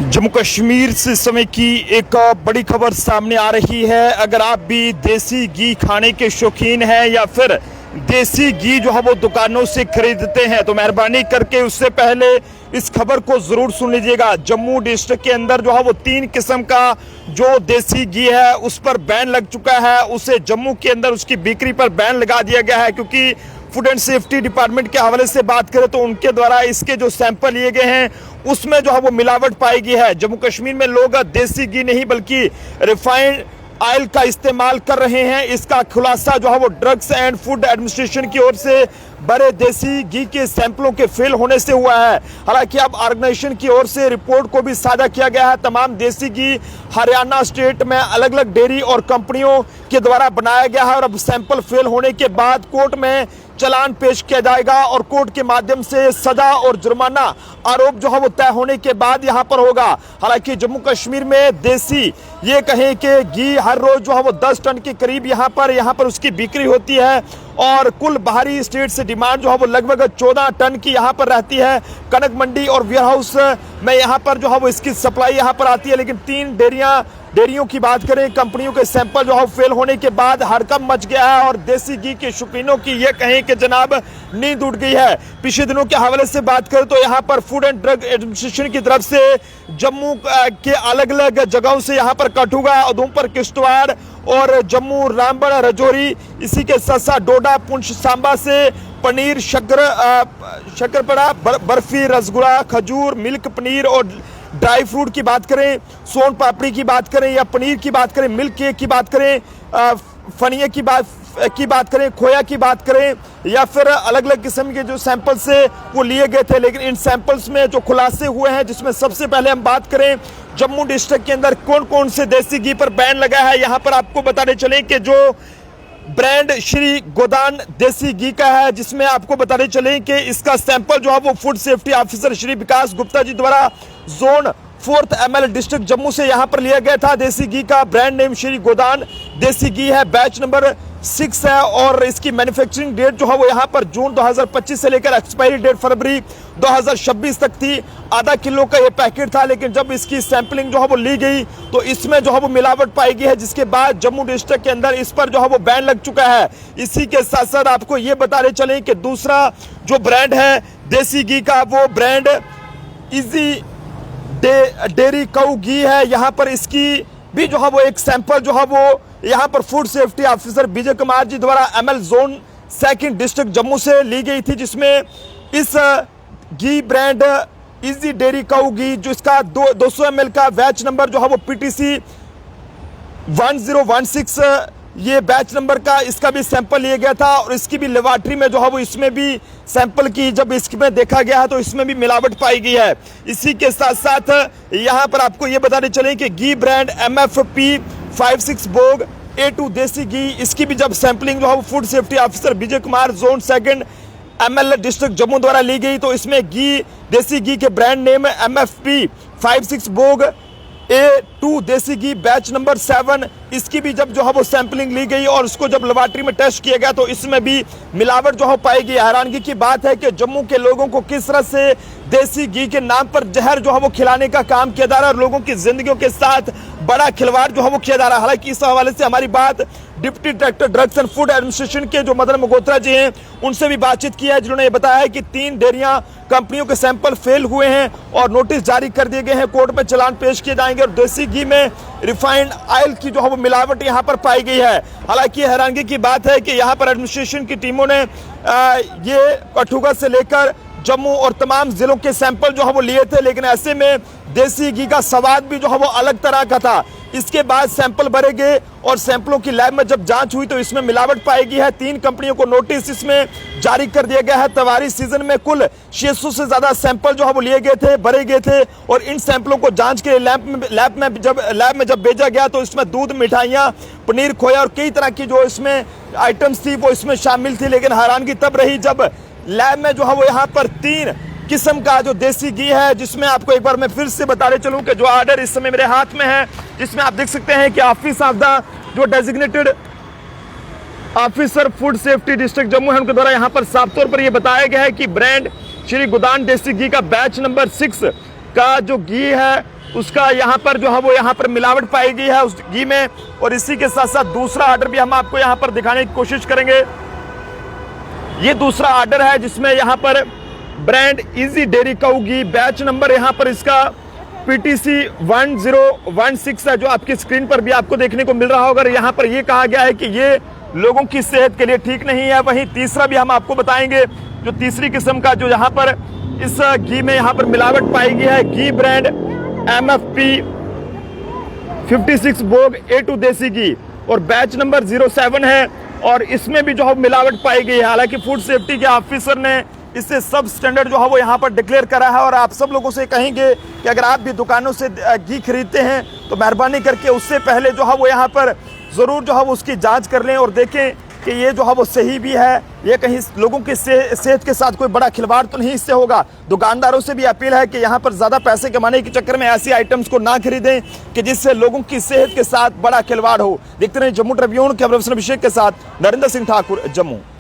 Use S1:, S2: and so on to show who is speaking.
S1: जम्मू कश्मीर से समय की एक बड़ी खबर सामने आ रही है। अगर आप भी देसी घी खाने के शौकीन हैं या फिर देसी घी जो है वो दुकानों से खरीदते हैं तो मेहरबानी करके उससे पहले इस खबर को जरूर सुन लीजिएगा। जम्मू डिस्ट्रिक्ट के अंदर जो है वो 3 किस्म का जो देसी घी है उस पर बैन लग चुका है। उसे जम्मू के अंदर उसकी बिक्री पर बैन लगा दिया गया है, क्योंकि फूड एंड सेफ्टी डिपार्टमेंट के हवाले से बात करें तो उनके द्वारा इसके जो सैंपल लिए गए हैं उसमें जो है वो मिलावट पाई गई है। जम्मू कश्मीर में लोग देसी घी नहीं बल्कि रिफाइंड ऑयल का इस्तेमाल कर रहे हैं। इसका खुलासा जो है वो ड्रग्स एंड फूड एडमिनिस्ट्रेशन की ओर से बड़े देसी घी के सैंपलों के फेल होने से हुआ है। हालांकि अब ऑर्गेनाइजेशन की ओर से रिपोर्ट को भी साझा किया गया है। तमाम देसी घी हरियाणा स्टेट में अलग अलग डेयरी और कंपनियों के द्वारा बनाया गया है और अब सैंपल फेल होने के बाद कोर्ट में चालान पेश किया जाएगा और कोर्ट के माध्यम से सजा और जुर्माना आरोप जो है वो तय होने के बाद यहां पर होगा। हालांकि जम्मू कश्मीर में देसी ये कहें कि घी हर रोज जो है वो 10 टन के करीब यहां पर उसकी बिक्री होती है और कुल बाहरी स्टेट से डिमांड जो है वो लगभग 14 टन की यहां पर रहती है। कनक मंडी और वेयरहाउस में यहां पर जो है वो इसकी सप्लाई यहां पर आती है, लेकिन 3 डेयरियों की बात करें, कंपनियों के सैंपल जो है फेल होने के बाद हड़कंप मच गया है और देसी घी के शौकीनों की ये कहें कि जनाब नींद उड़ गई है। पिछले दिनों के हवाले से बात करें तो यहाँ पर फूड एंड ड्रग एडमिनिस्ट्रेशन की तरफ से जम्मू के अलग अलग जगहों से यहाँ पर कठुआ, उधमपुर, किश्तवाड़ और जम्मू, रामबन, राजौरी, इसी के साथ साथ डोडा, पुंछ, सांबा से पनीर, शक्करपड़ा, बर्फी, रसगुल्ला, खजूर, मिल्क पनीर और ड्राई फ्रूट की बात करें, सोन पापड़ी की बात करें या पनीर की बात करें, मिल्क केक की बात करें, फनिया की बात करें, खोया की बात करें या फिर अलग अलग किस्म के जो सैंपल से वो लिए गए थे। लेकिन इन सैंपल्स में जो खुलासे हुए हैं, जिसमें सबसे पहले हम बात करें जम्मू डिस्ट्रिक्ट के अंदर कौन कौन से देसी घी पर बैन लगा है। यहाँ पर आपको बताने चले कि जो ब्रांड श्री गोदान देसी घी का है, जिसमें आपको बताने चले कि इसका सैंपल जो है वो फूड सेफ्टी ऑफिसर श्री विकास गुप्ता जी द्वारा zone 4th ML district Jammu से यहां पर लिया गया था। देसी घी का ब्रांड नेम श्री गोदान देसी घी है, बैच नंबर 6 है और इसकी मैन्युफैक्चरिंग डेट जो है वो यहाँ पर जून 2025 से लेकर एक्सपायरी डेट फरवरी 2026 तक थी। आधा किलो का ये पैकेट था, लेकिन जब इसकी सैंपलिंग जो है वो ली गई तो इसमें जो है वो मिलावट पाई गई है, जिसके बाद जम्मू डिस्ट्रिक्ट के अंदर इस पर जो है वो बैन लग चुका है। इसी के साथ साथ आपको ये बताने चले कि दूसरा जो ब्रांड है देसी घी का वो ब्रांड इजी डेयरी काऊ घी है। यहाँ पर इसकी भी जो है वो एक सैंपल जो है वो यहाँ पर food safety officer Vijay Kumar ji द्वारा ML zone 2nd district Jammu से ली गई थी, जिसमें इस घी ब्रांड इजी डेयरी काऊ घी जो इसका 200 ml का बैच नंबर जो है वो PTC 1016 ये बैच नंबर का इसका भी सैंपल लिया गया था और इसकी भी लेबोरेटरी में जो है वो इसमें भी सैंपल की जब इसमें देखा गया है तो इसमें भी मिलावट पाई गई है। इसी के साथ साथ यहाँ पर आपको ये बताने चले कि घी ब्रांड MFP 56 बोग A2 देसी घी, इसकी भी जब सैंपलिंग जो है वो food safety officer Vijay Kumar zone 2nd ML district Jammu द्वारा ली गई तो इसमें घी देसी घी के ब्रांड नेम MFP 56 बोग A2 देसी घी बैच नंबर 7, इसकी भी जब जो है वो सैंपलिंग ली गई और उसको जब लेबोरेटरी में टेस्ट किया गया तो इसमें भी मिलावट जो है पाई गई। हैरानगी की बात है कि जम्मू के लोगों को किस तरह से देसी घी के नाम पर जहर जो है वो खिलाने का काम किया जा रहा है और लोगों की जिंदगियों के साथ बड़ा खिलवाड़ जो है वो किया जा रहा है। हालांकि इस हवाले से हमारी बात deputy director drugs and food administration के जो मदन मगोत्रा जी हैं उनसे भी बातचीत की है, जिन्होंने ये बताया है कि 3 डेयरियां कंपनियों के सैंपल फेल हुए हैं और नोटिस जारी कर दिए गए हैं, कोर्ट में चालान पेश किए जाएंगे और देसी घी में रिफाइंड ऑयल की जो है वो मिलावट यहाँ पर पाई गई है। हालांकि हैरानगी की बात है कि यहाँ पर एडमिनिस्ट्रेशन की टीमों ने ये कठुआ से लेकर जम्मू और तमाम जिलों के सैंपल जो है वो लिए थे, लेकिन ऐसे में देसी घी का स्वाद भी जो है वो अलग तरह का था। इसके बाद सैंपल भरे गए और सैंपलों की लैब में जब जांच हुई तो इसमें मिलावट पाई गई है। 3 कंपनियों को नोटिस इसमें जारी कर दिया गया है। तवारी सीजन में कुल 600 से ज्यादा सैंपल जो है वो लिए गए थे, भरे गए थे और इन सैंपलों को जांच के लिए लैब में जब भेजा गया तो इसमें दूध, मिठाइयाँ, पनीर, खोया और कई तरह की जो इसमें आइटम्स थी वो इसमें शामिल थी। लेकिन हैरानगी तब रही जब लैब में जो है वो यहाँ पर 3 किस्म का जो देसी घी है, जिसमें आपको एक बार मैं फिर से बताने चलूं कि जो ऑर्डर इस समय मेरे हाथ में है, जिसमें आप देख सकते हैं कि ऑफिस ऑफ द जो designated officer food safety district Jammu है उनके द्वारा यहाँ पर साफ तौर पर यह बताया गया है कि ब्रांड श्री गोदान देसी घी का बैच नंबर 6 का जो घी है उसका यहाँ पर जो है वो यहाँ पर मिलावट पाई गई है उस घी में। और इसी के साथ साथ दूसरा ऑर्डर भी हम आपको यहाँ पर दिखाने की कोशिश करेंगे। ये दूसरा ऑर्डर है जिसमें यहाँ पर ब्रांड इजी डेयरी काऊ घी, बैच नंबर यहाँ पर इसका PTC 1016 है, जो आपकी स्क्रीन पर भी आपको देखने को मिल रहा होगा। यहाँ पर ये कहा गया है कि ये लोगों की सेहत के लिए ठीक नहीं है। वहीं तीसरा भी हम आपको बताएंगे, जो तीसरी किस्म का जो यहाँ पर इस घी में यहाँ पर मिलावट पाई गई है, घी ब्रांड MFP 56 भोग A2 देसी घी और बैच नंबर 07 है। और इसमें भी जो है मिलावट पाई गई है। हालांकि फूड सेफ्टी के ऑफिसर ने इससे सब स्टैंडर्ड जो है वो यहाँ पर डिक्लेयर करा है। और आप सब लोगों से कहेंगे कि अगर आप भी दुकानों से घी खरीदते हैं तो मेहरबानी करके उससे पहले जो है वो यहाँ पर ज़रूर जो है वो उसकी जांच कर लें और देखें कि ये जो है वो सही भी है, ये कहीं लोगों की सेहत के साथ कोई बड़ा खिलवाड़ तो नहीं इससे होगा। दुकानदारों से भी अपील है कि यहाँ पर ज़्यादा पैसे कमाने के चक्कर में ऐसी आइटम्स को ना खरीदें कि जिससे लोगों की सेहत के साथ बड़ा खिलवाड़ हो। देखते रहिए जम्मू ट्रिब्यून, कैमरा पर्सन अभिषेक के साथ नरेंद्र सिंह ठाकुर, जम्मू।